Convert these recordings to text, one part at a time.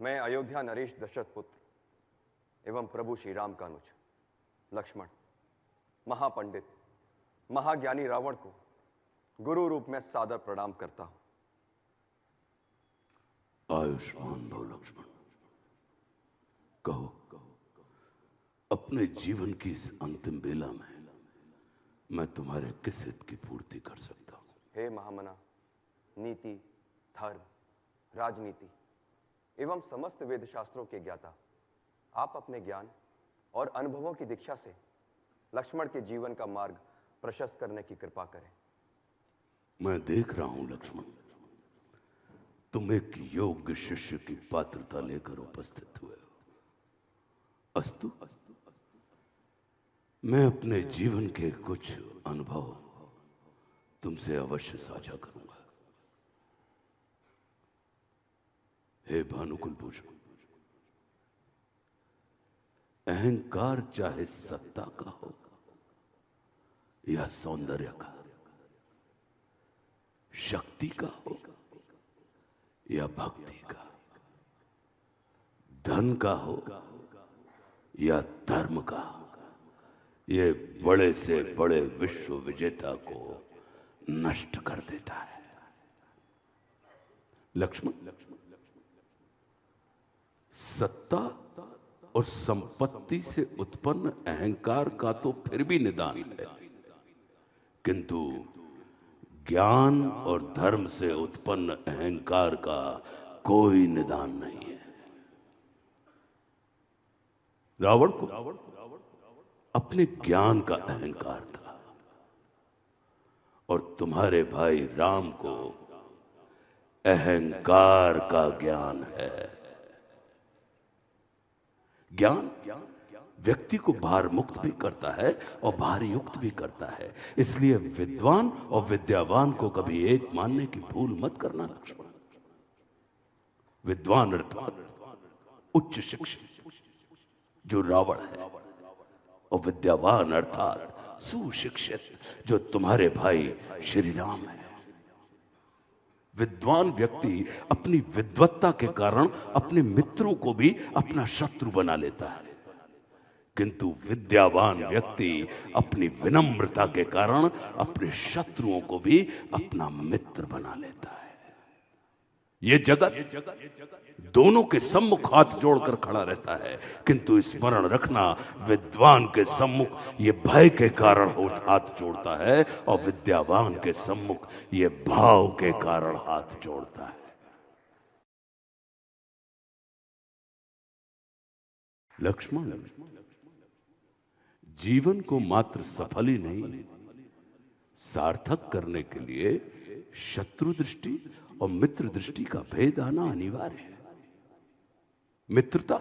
मैं अयोध्या नरेश दशरथ पुत्र एवं प्रभु श्री राम का अनुज लक्ष्मण महापंडित महाज्ञानी रावण को गुरु रूप में सादर प्रणाम करता हूं। आयुष्मान भव लक्ष्मण। कहो, अपने जीवन की इस अंतिम बेला में मैं तुम्हारे किस हित की पूर्ति कर सकता हूं? हे महामना, नीति, धर्म, राजनीति एवं समस्त वेद शास्त्रों के ज्ञाता, आप अपने ज्ञान और अनुभवों की दीक्षा से लक्ष्मण के जीवन का मार्ग प्रशस्त करने की कृपा करें। मैं देख रहा हूं लक्ष्मण, तुम एक योग्य शिष्य की पात्रता लेकर उपस्थित हुए हो। अस्तु, मैं अपने जीवन के कुछ अनुभव तुमसे अवश्य साझा करूंगा। हे भानुकुल भूषण, अहंकार चाहे सत्ता का हो या सौंदर्य का, शक्ति का हो या भक्ति का, धन का हो या धर्म का, ये बड़े से बड़े विश्व विजेता को नष्ट कर देता है। लक्ष्मण, सत्ता और संपत्ति से उत्पन्न अहंकार का तो फिर भी निदान है, किंतु ज्ञान और धर्म से उत्पन्न अहंकार का कोई निदान नहीं है। रावण को अपने ज्ञान का अहंकार था और तुम्हारे भाई राम को अहंकार का ज्ञान है। ज्ञान व्यक्ति को भार मुक्त भी करता है और भार युक्त भी करता है, इसलिए विद्वान और विद्यावान को कभी एक मानने की भूल मत करना लक्ष्मण। विद्वान अर्थात उच्च शिक्षित जो रावण है, और विद्यावान अर्थात सुशिक्षित जो तुम्हारे भाई श्री राम है। विद्वान व्यक्ति अपनी विद्वत्ता के कारण अपने मित्रों को भी अपना शत्रु बना लेता है, किंतु विद्यावान व्यक्ति अपनी विनम्रता के कारण अपने शत्रुओं को भी अपना मित्र बना लेता है। ये जगत दोनों के सम्मुख हाथ जोड़कर खड़ा रहता है, किंतु स्मरण रखना, विद्वान के सम्मुख ये भय के कारण हाथ जोड़ता है और विद्यावान के सम्मुख ये भाव के कारण हाथ जोड़ता है। लक्ष्मण, जीवन को मात्र सफल ही नहीं, सार्थक करने के लिए शत्रु दृष्टि और मित्र दृष्टि का भेद आना अनिवार्य है। मित्रता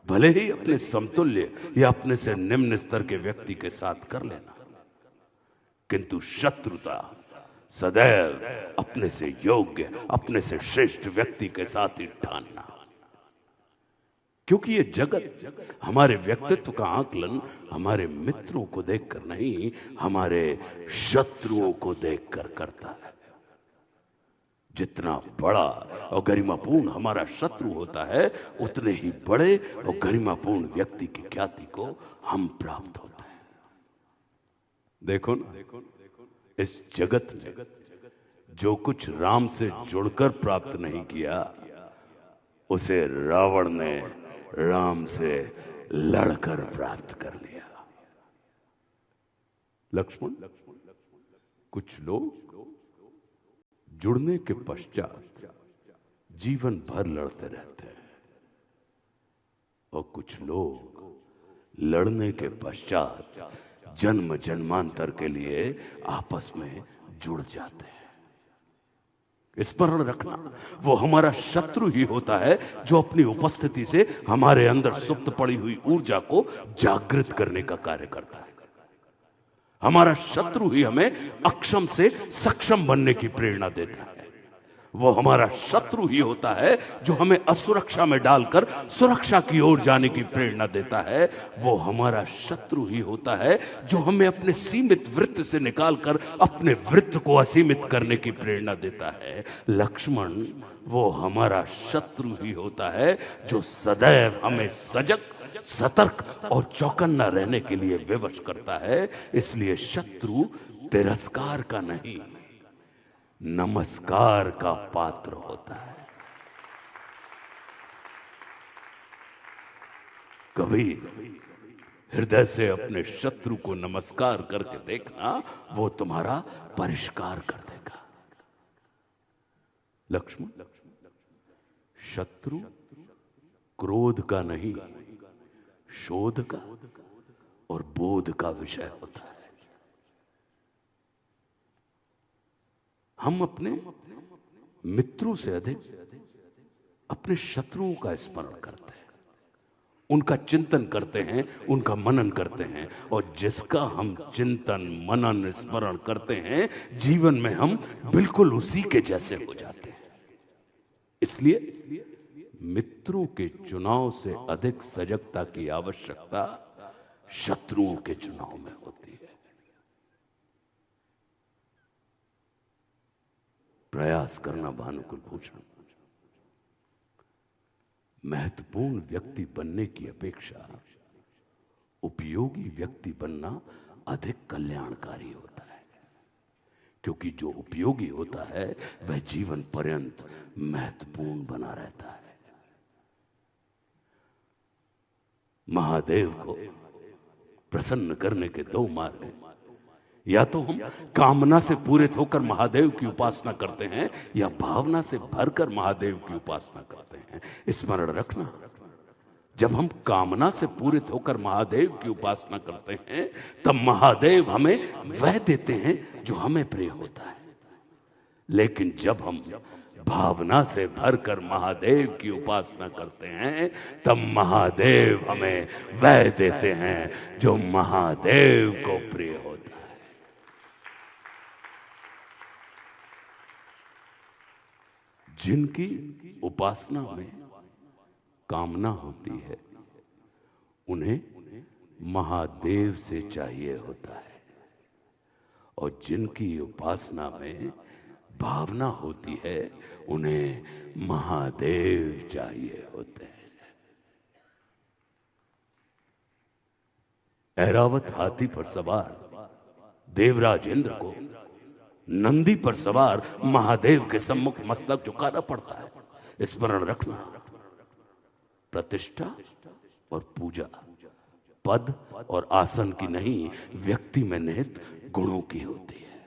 भले ही अपने समतुल्य या अपने से निम्न स्तर के व्यक्ति के साथ कर लेना, किंतु शत्रुता सदैव अपने से योग्य, अपने से श्रेष्ठ व्यक्ति के साथ ही ठानना, क्योंकि ये जगत हमारे व्यक्तित्व का आकलन हमारे मित्रों को देखकर नहीं, हमारे शत्रुओं को देखकर करता है। जितना बड़ा और गरिमापूर्ण हमारा शत्रु होता है, उतने ही बड़े और गरिमापूर्ण व्यक्ति की ख्याति को हम प्राप्त होते हैं। देखो ना, इस जगत में जो कुछ राम से जुड़कर प्राप्त नहीं किया, उसे रावण ने राम से लड़कर प्राप्त कर लिया। लक्ष्मण, कुछ लोग जुड़ने के पश्चात जीवन भर लड़ते रहते हैं और कुछ लोग लड़ने के पश्चात जन्म जन्मांतर के लिए आपस में जुड़ जाते हैं। स्मरण रखना, वो हमारा शत्रु ही होता है जो अपनी उपस्थिति से हमारे अंदर सुप्त पड़ी हुई ऊर्जा को जागृत करने का कार्य करता है। हमारा शत्रु ही हमें अक्षम से सक्षम बनने की प्रेरणा देता है। वो हमारा शत्रु ही होता है जो हमें असुरक्षा में डालकर सुरक्षा की ओर जाने की प्रेरणा देता है। वो हमारा शत्रु ही होता है जो हमें अपने सीमित वृत्त से निकालकर अपने वृत्त को असीमित करने की प्रेरणा देता है। लक्ष्मण वो हमारा शत्रु ही होता है जो सदैव हमें सजग, सतर्क और चौकन्ना रहने के लिए विवश करता है। इसलिए शत्रु तिरस्कार का नहीं, नमस्कार का पात्र होता है। कभी हृदय से अपने शत्रु को नमस्कार करके देखना, वो तुम्हारा परिष्कार कर देगा। लक्ष्मण, शत्रु क्रोध का नहीं, शोध का और बोध का विषय होता है। हम अपने मित्रों से अधिक अपने शत्रुओं का स्मरण करते हैं, उनका चिंतन करते हैं, उनका मनन करते हैं। और जिसका हम चिंतन, मनन, स्मरण करते हैं, जीवन में हम बिल्कुल उसी के जैसे हो जाते हैं। इसलिए मित्रों के चुनाव से अधिक सजगता की आवश्यकता शत्रुओं के चुनाव में होती है। प्रयास करना भानुकुल भूषण, महत्वपूर्ण व्यक्ति बनने की अपेक्षा उपयोगी व्यक्ति बनना अधिक कल्याणकारी होता है, क्योंकि जो उपयोगी होता है वह जीवन पर्यंत महत्वपूर्ण बना रहता है। महादेव को प्रसन्न करने के दो मार्ग हैं। या तो हम कामना से पूरित होकर महादेव की उपासना करते हैं, या भावना से भरकर महादेव की उपासना करते हैं। स्मरण रखना, जब हम कामना से पूरित होकर महादेव की उपासना करते हैं, तब महादेव हमें वह देते हैं जो हमें प्रिय होता है। लेकिन जब हम भावना से भरकर महादेव की उपासना करते हैं, तब महादेव हमें वह देते हैं जो महादेव को प्रिय होता है। जिनकी उपासना में कामना होती है, उन्हें महादेव से चाहिए होता है, और जिनकी उपासना में भावना होती है, उन्हें महादेव चाहिए होते हैं। ऐरावत हाथी पर सवार देवराज इंद्र को नंदी पर सवार महादेव के सम्मुख मस्तक झुकाना पड़ता है। स्मरण रखना, प्रतिष्ठा और पूजा पद और आसन की नहीं, व्यक्ति में निहित गुणों की होती है।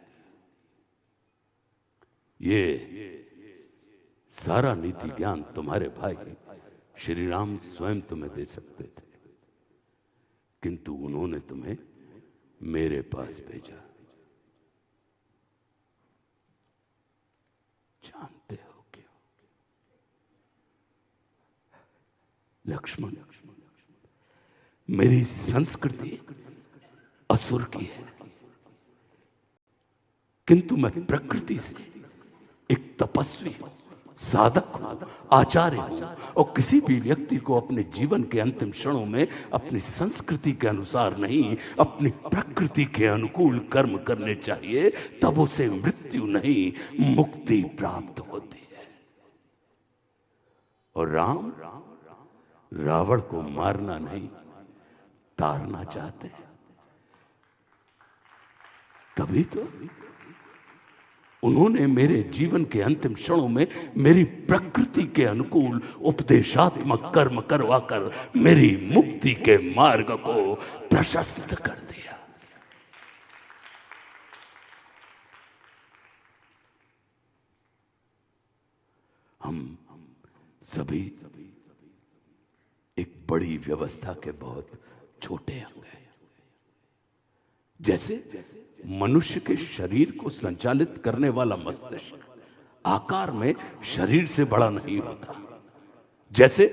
ये सारा नीति ज्ञान तुम्हारे भाई श्री राम स्वयं तुम्हें दे सकते थे, किंतु उन्होंने तुम्हें मेरे पास भेजा। जानते हो क्यों? लक्ष्मण, मेरी संस्कृति असुर की है, किंतु मैं प्रकृति से एक तपस्वी, साधक हूं, आचार्य हूं। और किसी भी व्यक्ति को अपने जीवन के अंतिम क्षणों में अपनी संस्कृति के अनुसार नहीं, अपनी प्रकृति के अनुकूल कर्म करने चाहिए, तब उसे मृत्यु नहीं, मुक्ति प्राप्त होती है। और राम रावण को मारना नहीं, तारना चाहते हैं। तभी तो उन्होंने मेरे जीवन के अंतिम क्षणों में मेरी प्रकृति के अनुकूल उपदेशात्मक कर्म करवाकर मेरी मुक्ति के मार्ग को प्रशस्त कर दिया। हम सभी एक बड़ी व्यवस्था के बहुत छोटे अंग हैं। जैसे मनुष्य के शरीर को संचालित करने वाला मस्तिष्क आकार में शरीर से बड़ा नहीं होता, जैसे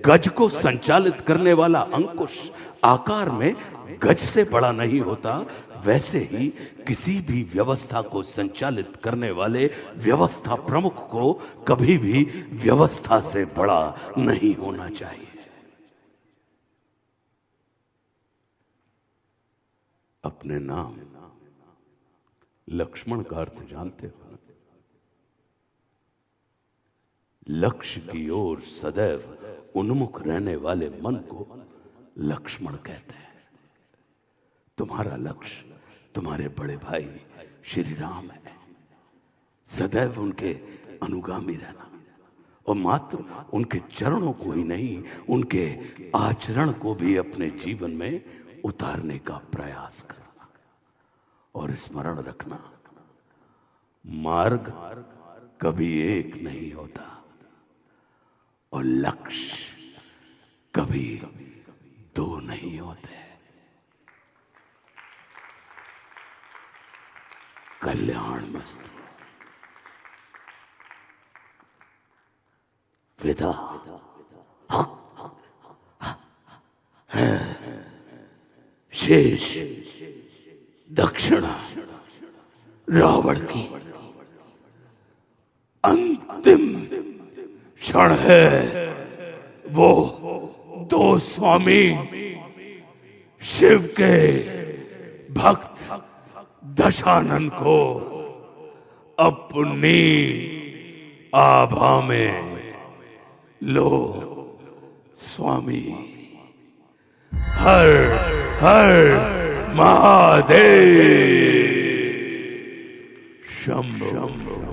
गज को संचालित करने वाला अंकुश आकार में गज से बड़ा नहीं होता, वैसे ही किसी भी व्यवस्था को संचालित करने वाले व्यवस्था प्रमुख को कभी भी व्यवस्था से बड़ा नहीं होना चाहिए। अपने नाम लक्ष्मण का अर्थ जानते हो? लक्ष्य की ओर सदैव उन्मुख रहने वाले मन को लक्ष्मण कहते हैं। तुम्हारा लक्ष्य तुम्हारे बड़े भाई श्री राम है। सदैव उनके अनुगामी रहना और मात्र उनके चरणों को ही नहीं, उनके आचरण को भी अपने जीवन में उतारने का प्रयास करना और स्मरण रखना, मार्ग कभी एक नहीं होता और लक्ष्य कभी दो नहीं होते। कल्याण मस्तु। विदा। शेष दक्षिणा रावण की अंतिम क्षण है। वो दो स्वामी शिव के भक्त दशानन को अपनी आभा में लो स्वामी। हर हर महादेव शंभो।